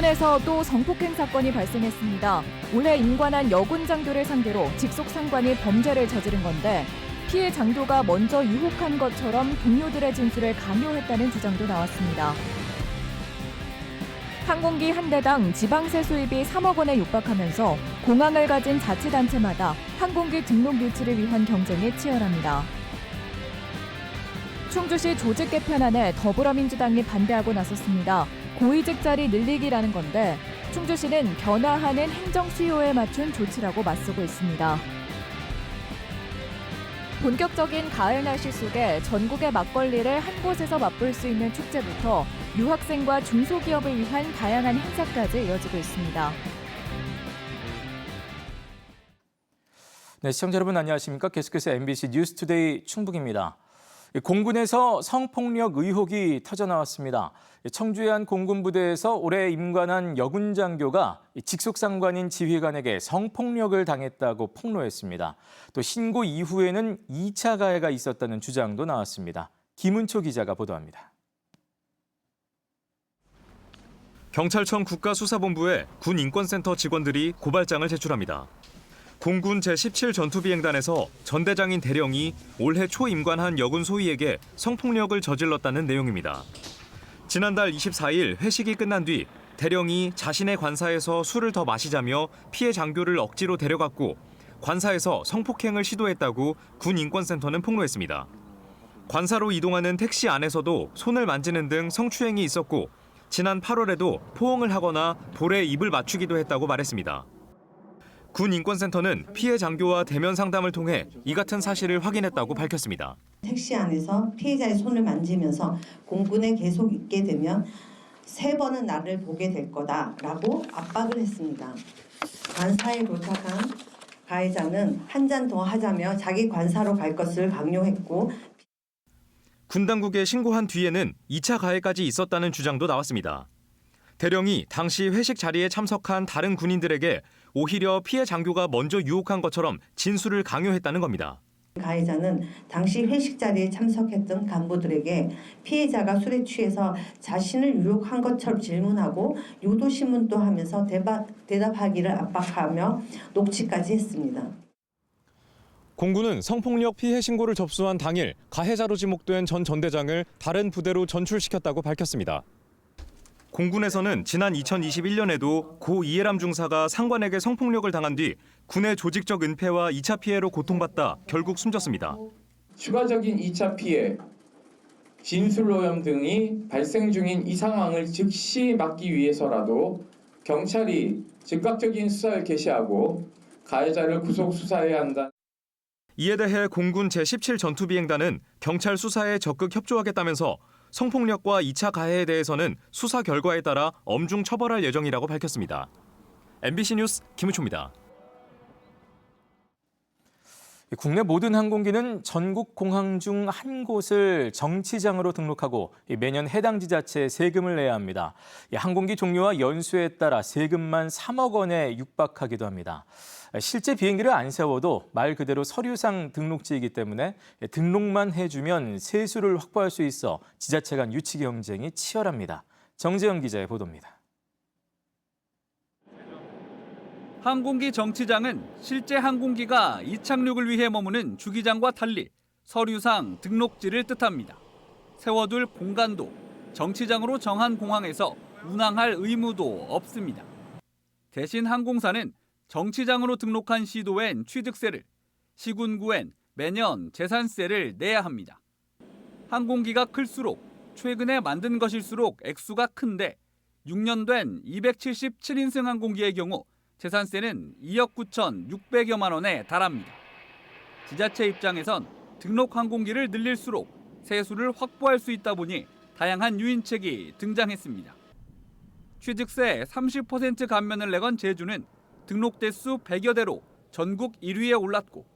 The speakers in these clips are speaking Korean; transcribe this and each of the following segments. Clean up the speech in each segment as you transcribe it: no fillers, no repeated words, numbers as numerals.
공군에서 또 성폭행 사건이 발생했습니다. 올해 임관한 여군 장교를 상대로 직속 상관이 범죄를 저지른 건데 피해 장교가 먼저 유혹한 것처럼 동료들의 진술을 강요했다는 주장도 나왔습니다. 항공기 한 대당 지방세 수입이 3억 원에 육박하면서 공항을 가진 자치단체마다 항공기 등록 유치를 위한 경쟁이 치열합니다. 충주시 조직 개편안에 더불어민주당이 반대하고 나섰습니다. 고위직 자리 늘리기라는 건데 충주시는 변화하는 행정 수요에 맞춘 조치라고 맞서고 있습니다. 본격적인 가을 날씨 속에 전국의 막걸리를 한 곳에서 맛볼 수 있는 축제부터 유학생과 중소기업을 위한 다양한 행사까지 이어지고 있습니다. 네, 시청자 여러분 안녕하십니까? 계속해서 MBC 뉴스투데이 충북입니다. 공군에서 성폭력 의혹이 터져나왔습니다. 청주의 한 공군부대에서 올해 임관한 여군 장교가 직속상관인 지휘관에게 성폭력을 당했다고 폭로했습니다. 또 신고 이후에는 2차 가해가 있었다는 주장도 나왔습니다. 김은초 기자가 보도합니다. 경찰청 국가수사본부에 군인권센터 직원들이 고발장을 제출합니다. 공군 제17 전투비행단에서 전대장인 대령이 올해 초 임관한 여군 소위에게 성폭력을 저질렀다는 내용입니다. 지난달 24일 회식이 끝난 뒤 대령이 자신의 관사에서 술을 더 마시자며 피해 장교를 억지로 데려갔고 관사에서 성폭행을 시도했다고 군인권센터는 폭로했습니다. 관사로 이동하는 택시 안에서도 손을 만지는 등 성추행이 있었고 지난 8월에도 포옹을 하거나 볼에 입을 맞추기도 했다고 말했습니다. 군인권센터는 피해 장교와 대면 상담을 통해 이 같은 사실을 확인했다고 밝혔습니다. 택시 안에서 피해자의 손을 만지면서 공군에 계속 있게 되면 3번은 나를 보게 될 거다라고 압박을 했습니다. 관사에 도착한 가해자는 한 잔 더 하자며 자기 관사로 갈 것을 강요했고 군 당국에 신고한 뒤에는 2차 가해까지 있었다는 주장도 나왔습니다. 대령이 당시 회식 자리에 참석한 다른 군인들에게 오히려 피해 장교가 먼저 유혹한 것처럼 진술을 강요했다는 겁니다. 가해자는 당시 회식 자리에 참석했던 간부들에게 피해자가 술에 취해서 자신을 유혹한 것처럼 질문하고 유도신문도 하면서 대답하기를 압박하며 녹취까지 했습니다. 공군은 성폭력 피해 신고를 접수한 당일 가해자로 지목된 전 전대장을 다른 부대로 전출시켰다고 밝혔습니다. 공군에서는 지난 2021년에도 고 이해람 중사가 상관에게 성폭력을 당한 뒤 군의 조직적 은폐와 2차 피해로 고통받다 결국 숨졌습니다. 추가적인 2차 피해, 진술오염 등이 발생 중인 이 상황을 즉시 막기 위해서라도 경찰이 즉각적인 수사를 개시하고 가해자를 구속 수사해야 한다. 이에 대해 공군 제17 전투비행단은 경찰 수사에 적극 협조하겠다면서 성폭력과 2차 가해에 대해서는 수사 결과에 따라 엄중 처벌할 예정이라고 밝혔습니다. MBC 뉴스 김우초입니다. 국내 모든 항공기는 전국 공항 중 한 곳을 정치장으로 등록하고 매년 해당 지자체에 세금을 내야 합니다. 항공기 종류와 연수에 따라 세금만 3억 원에 육박하기도 합니다. 실제 비행기를 안 세워도 말 그대로 서류상 등록지이기 때문에 등록만 해주면 세수를 확보할 수 있어 지자체 간 유치 경쟁이 치열합니다. 정재영 기자의 보도입니다. 항공기 정치장은 실제 항공기가 이착륙을 위해 머무는 주기장과 달리 서류상 등록지를 뜻합니다. 세워둘 공간도 정치장으로 정한 공항에서 운항할 의무도 없습니다. 대신 항공사는 정치장으로 등록한 시도엔 취득세를, 시군구엔 매년 재산세를 내야 합니다. 항공기가 클수록 최근에 만든 것일수록 액수가 큰데 6년 된 277인승 항공기의 경우 재산세는 2억 9,600여만 원에 달합니다. 지자체 입장에선 등록 항공기를 늘릴수록 세수를 확보할 수 있다 보니 다양한 유인책이 등장했습니다. 취득세 30% 감면을 내건 제주는 등록 대수 100여 대로 전국 1위에 올랐고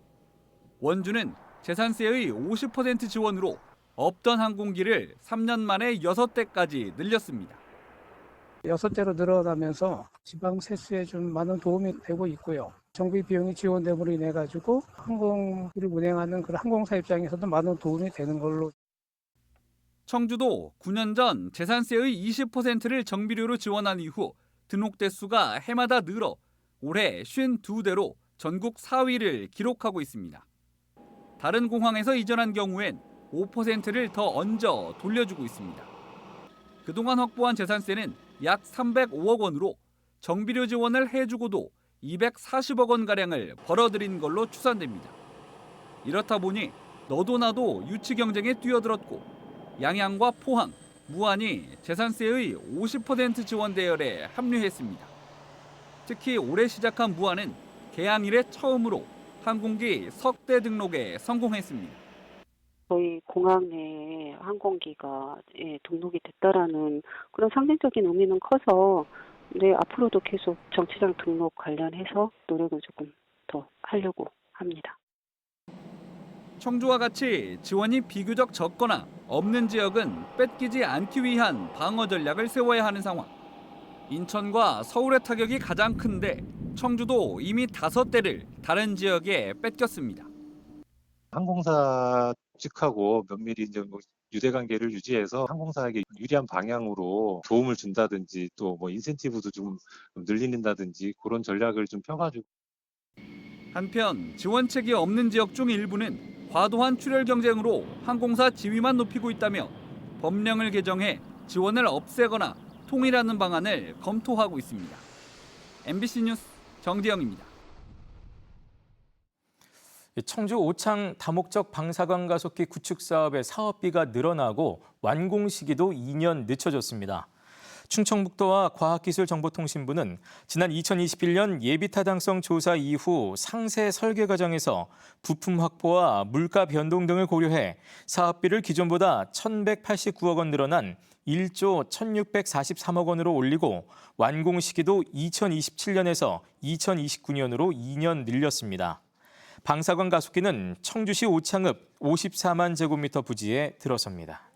원주는 재산세의 50% 지원으로 없던 항공기를 3년 만에 6대까지 늘렸습니다. 6대로 늘어나면서 지방 세수에 좀 많은 도움이 되고 있고요. 정비 비용이 지원됨으로 인해 가지고 항공기를 운행하는 그런 항공사 입장에서도 많은 도움이 되는 걸로. 청주도 9년 전 재산세의 20%를 정비료로 지원한 이후 등록 대수가 해마다 늘어 올해 52대로 전국 4위를 기록하고 있습니다. 다른 공항에서 이전한 경우엔 5%를 더 얹어 돌려주고 있습니다. 그동안 확보한 재산세는 약 305억 원으로 정비료 지원을 해주고도 240억 원가량을 벌어들인 걸로 추산됩니다. 이렇다 보니 너도 나도 유치 경쟁에 뛰어들었고 양양과 포항, 무안이 재산세의 50% 지원 대열에 합류했습니다. 특히 올해 시작한 무안은 개항 이래 처음으로 항공기 석대 등록에 성공했습니다. 저희 공항 내에 항공기가 등록이 됐다라는 그런 상징적인 의미는 커서 앞으로도 계속 정치장 등록 관련해서 노력을 조금 더 하려고 합니다. 청주와 같이 지원이 비교적 적거나 없는 지역은 뺏기지 않기 위한 방어 전략을 세워야 하는 상황. 인천과 서울의 타격이 가장 큰데 청주도 이미 5대를 다른 지역에 뺏겼습니다. 항공사 측하고 면밀히 이제 유대관계를 유지해서 항공사에게 유리한 방향으로 도움을 준다든지 또 인센티브도 좀 늘린다든지 그런 전략을 좀 펴가지고. 한편 지원책이 없는 지역 중 일부는 과도한 출혈 경쟁으로 항공사 지위만 높이고 있다며 법령을 개정해 지원을 없애거나 통일하는 방안을 검토하고 있습니다. MBC 뉴스 정지영입니다. 청주 오창 다목적 방사관 가속기 구축 사업의 사업비가 늘어나고 완공 시기도 2년 늦춰졌습니다. 충청북도와 과학기술정보통신부는 지난 2021년 예비타당성 조사 이후 상세 설계 과정에서 부품 확보와 물가 변동 등을 고려해 사업비를 기존보다 1,189억 원 늘어난 1조 1,643억 원으로 올리고 완공 시기도 2027년에서 2029년으로 2년 늘렸습니다. 방사관 가속기는 청주시 오창읍 54만 제곱미터 부지에 들어섭니다.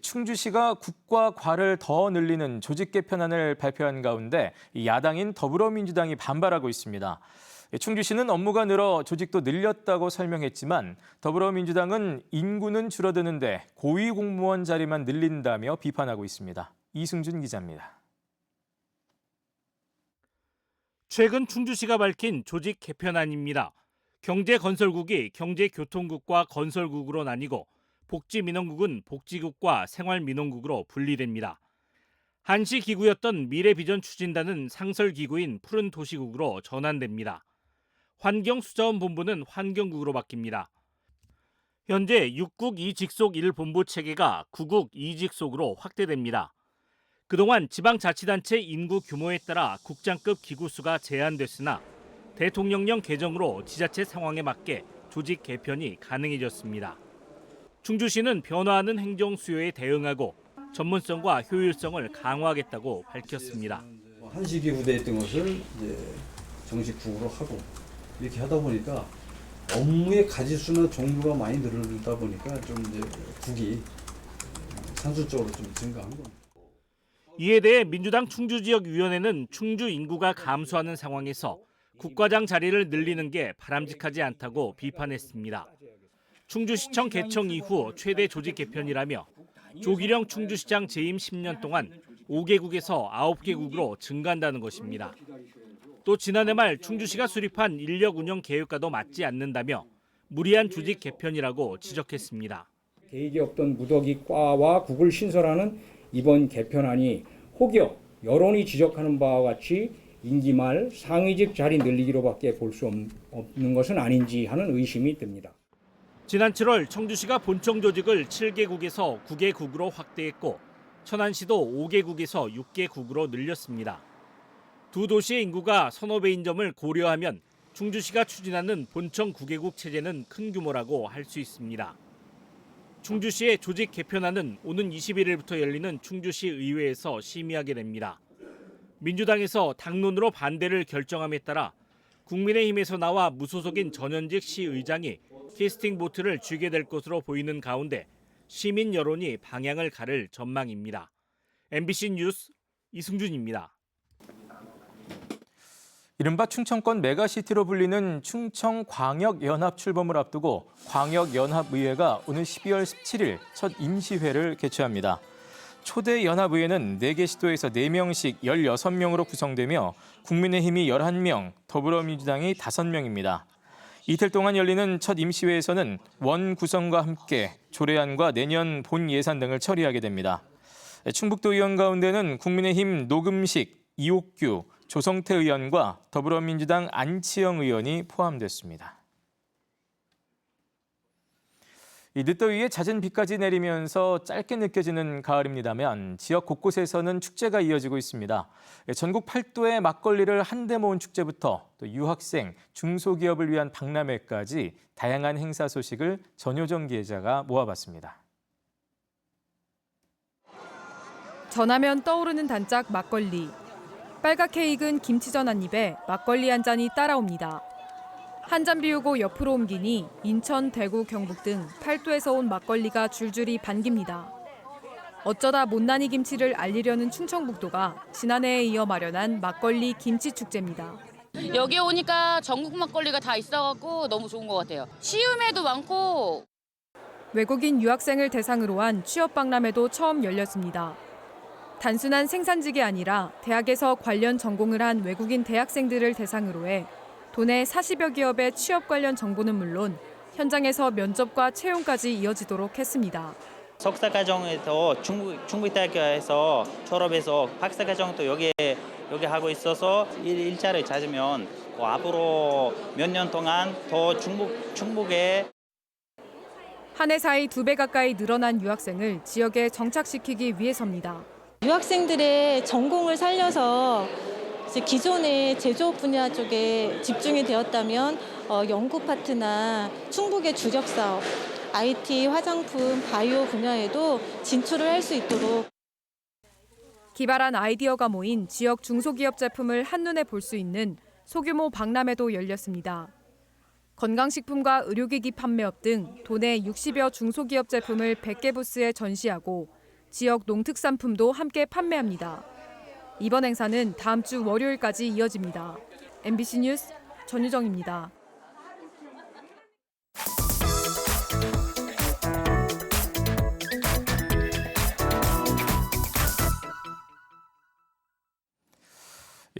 충주시가 국과 과를 더 늘리는 조직 개편안을 발표한 가운데 야당인 더불어민주당이 반발하고 있습니다. 충주시는 업무가 늘어 조직도 늘렸다고 설명했지만 더불어민주당은 인구는 줄어드는데 고위공무원 자리만 늘린다며 비판하고 있습니다. 이승준 기자입니다. 최근 충주시가 밝힌 조직 개편안입니다. 경제건설국이 경제교통국과 건설국으로 나뉘고 복지민원국은 복지국과 생활민원국으로 분리됩니다. 한시기구였던 미래비전 추진단은 상설기구인 푸른도시국으로 전환됩니다. 환경수자원본부는 환경국으로 바뀝니다. 현재 6국 2직속 1본부 체계가 9국 2직속으로 확대됩니다. 그동안 지방자치단체 인구 규모에 따라 국장급 기구수가 제한됐으나 대통령령 개정으로 지자체 상황에 맞게 조직 개편이 가능해졌습니다. 충주시는 변화하는 행정 수요에 대응하고 전문성과 효율성을 강화하겠다고 밝혔습니다. 한시기구대에 있던 것을 이제 정식국으로 하고 이렇게 하다 보니까 업무의 가지수나 종류가 많이 늘어나다 보니까 좀 이제 국이 산술적으로 좀 증가한 겁니다. 이에 대해 민주당 충주지역위원회는 충주 인구가 감소하는 상황에서 국과장 자리를 늘리는 게 바람직하지 않다고 비판했습니다. 충주시청 개청 이후 최대 조직 개편이라며 조기령 충주시장 재임 10년 동안 5개국에서 9개국으로 증가한다는 것입니다. 또 지난해 말 충주시가 수립한 인력 운영 계획과도 맞지 않는다며 무리한 조직 개편이라고 지적했습니다. 계획이 없던 무더기 과와 국을 신설하는 이번 개편안이 혹여 여론이 지적하는 바와 같이 임기 말 상위직 자리 늘리기로밖에 볼 수 없는 것은 아닌지 하는 의심이 듭니다. 지난 7월 청주시가 본청 조직을 7개국에서 9개국으로 확대했고 천안시도 5개국에서 6개국으로 늘렸습니다. 두 도시의 인구가 1,5배인 점을 고려하면 충주시가 추진하는 본청 9개국 체제는 큰 규모라고 할 수 있습니다. 충주시의 조직 개편안은 오는 21일부터 열리는 충주시 의회에서 심의하게 됩니다. 민주당에서 당론으로 반대를 결정함에 따라 국민의힘에서 나와 무소속인 전현직 시의장이 캐스팅 보트를 쥐게 될 것으로 보이는 가운데 시민 여론이 방향을 가를 전망입니다. MBC 뉴스 이승준입니다. 이른바 충청권 메가시티로 불리는 충청광역연합 출범을 앞두고 광역연합의회가 오늘 12월 17일 첫 임시회를 개최합니다. 초대 연합의회는 4개 시도에서 4명씩 16명으로 구성되며 국민의힘이 11명, 더불어민주당이 5명입니다. 이틀 동안 열리는 첫 임시회에서는 원 구성과 함께 조례안과 내년 본 예산 등을 처리하게 됩니다. 충북도 의원 가운데는 국민의힘 노금식, 이옥규, 조성태 의원과 더불어민주당 안치영 의원이 포함됐습니다. 이 늦더위에 잦은 비까지 내리면서 짧게 느껴지는 가을입니다만 지역 곳곳에서는 축제가 이어지고 있습니다. 전국 8도의 막걸리를 한데 모은 축제부터 또 유학생, 중소기업을 위한 박람회까지 다양한 행사 소식을 전효정 기자가 모아봤습니다. 전하면 떠오르는 단짝 막걸리. 빨갛게 익은 김치전 한 입에 막걸리 한 잔이 따라옵니다. 한 잔 비우고 옆으로 옮기니 인천, 대구, 경북 등 8도에서 온 막걸리가 줄줄이 반깁니다. 어쩌다 못난이 김치를 알리려는 충청북도가 지난해에 이어 마련한 막걸리 김치축제입니다. 여기 오니까 전국 막걸리가 다 있어갖고 너무 좋은 것 같아요. 시음회도 많고. 외국인 유학생을 대상으로 한 취업박람회도 처음 열렸습니다. 단순한 생산직이 아니라 대학에서 관련 전공을 한 외국인 대학생들을 대상으로 해 도내 40여 기업의 취업 관련 정보는 물론 현장에서 면접과 채용까지 이어지도록 했습니다. 석사과정에서 충북대학교에서 졸업해서 박사과정도 여기 하고 있어서 일자를 찾으면 앞으로 몇 년 동안 더 충북에 한 해 사이 2배 가까이 늘어난 유학생을 지역에 정착시키기 위해서입니다. 유학생들의 전공을 살려서 기존의 제조업 분야 쪽에 집중이 되었다면 연구 파트나 충북의 주력 사업, IT, 화장품, 바이오 분야에도 진출을 할 수 있도록 기발한 아이디어가 모인 지역 중소기업 제품을 한눈에 볼 수 있는 소규모 박람회도 열렸습니다. 건강식품과 의료기기 판매업 등 도내 60여 중소기업 제품을 100개 부스에 전시하고 지역 농특산품도 함께 판매합니다. 이번 행사는 다음 주 월요일까지 이어집니다. MBC 뉴스 전유정입니다.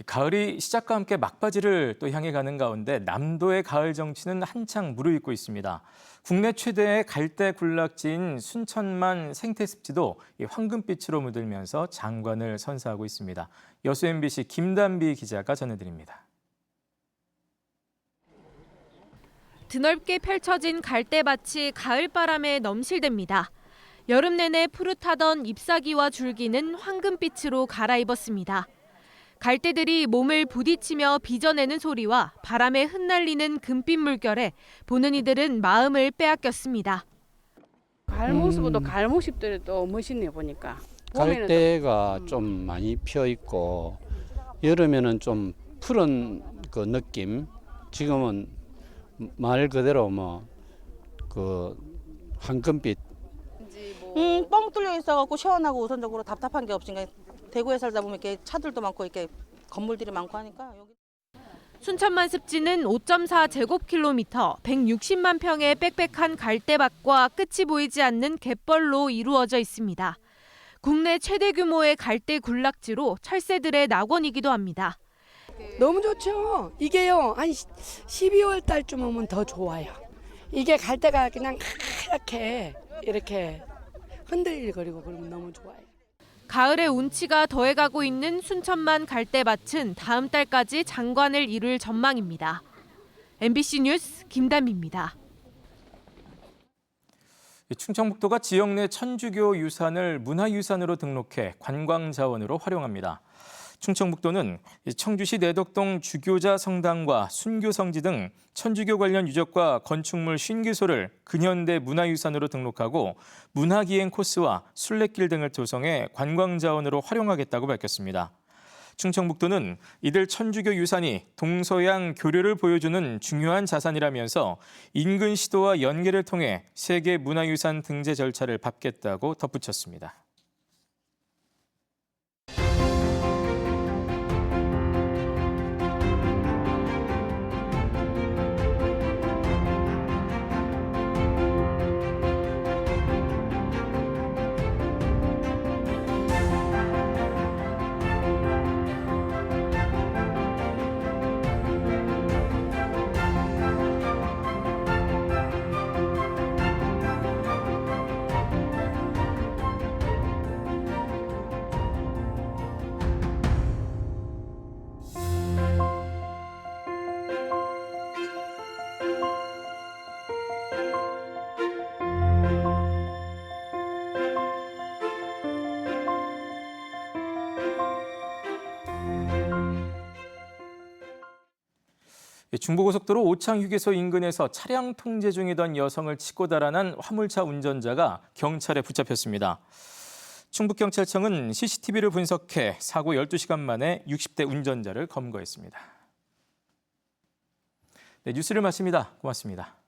가을이 시작과 함께 막바지를 또 향해 가는 가운데 남도의 가을 정취는 한창 무르익고 있습니다. 국내 최대의 갈대 군락지인 순천만 생태습지도 황금빛으로 물들면서 장관을 선사하고 있습니다. 여수 MBC 김단비 기자가 전해드립니다. 드넓게 펼쳐진 갈대밭이 가을바람에 넘실댑니다. 여름 내내 푸릇하던 잎사귀와 줄기는 황금빛으로 갈아입었습니다. 갈대들이 몸을 부딪히며 빚어내는 소리와 바람에 흩날리는 금빛 물결에 보는 이들은 마음을 빼앗겼습니다. 가을 모습도 가을 모습들이 또 멋있네요 보니까. 갈대가 좀 많이 피어 있고 여름에는 좀 푸른 그 느낌. 지금은 말 그대로 그 황금빛. 뻥 뚫려 있어갖고 시원하고 우선적으로 답답한 게 없으니까. 대구에 살다 보면 이렇게 차들도 많고 이렇게 건물들이 많고 하니까 여기. 순천만 습지는 5.4제곱킬로미터, 160만 평의 빽빽한 갈대밭과 끝이 보이지 않는 갯벌로 이루어져 있습니다. 국내 최대 규모의 갈대 군락지로 철새들의 낙원이기도 합니다. 너무 좋죠. 이게요 한 12월 달쯤 오면 더 좋아요. 이게 갈대가 그냥 이렇게 흔들거리고 그러면 너무 좋아요. 가을의 운치가 더해가고 있는 순천만 갈대밭은 다음 달까지 장관을 이룰 전망입니다. MBC 뉴스 김담입니다. 충청북도가 지역 내 천주교 유산을 문화유산으로 등록해 관광자원으로 활용합니다. 충청북도는 청주시 내덕동 주교자 성당과 순교성지 등 천주교 관련 유적과 건축물 50개소를 근현대 문화유산으로 등록하고 문화기행 코스와 순례길 등을 조성해 관광자원으로 활용하겠다고 밝혔습니다. 충청북도는 이들 천주교 유산이 동서양 교류를 보여주는 중요한 자산이라면서 인근 시도와 연계를 통해 세계 문화유산 등재 절차를 밟겠다고 덧붙였습니다. 중부고속도로 오창휴게소 인근에서 차량 통제 중이던 여성을 치고 달아난 화물차 운전자가 경찰에 붙잡혔습니다. 충북경찰청은 CCTV를 분석해 사고 12시간 만에 60대 운전자를 검거했습니다. 네, 뉴스를 마칩니다. 고맙습니다.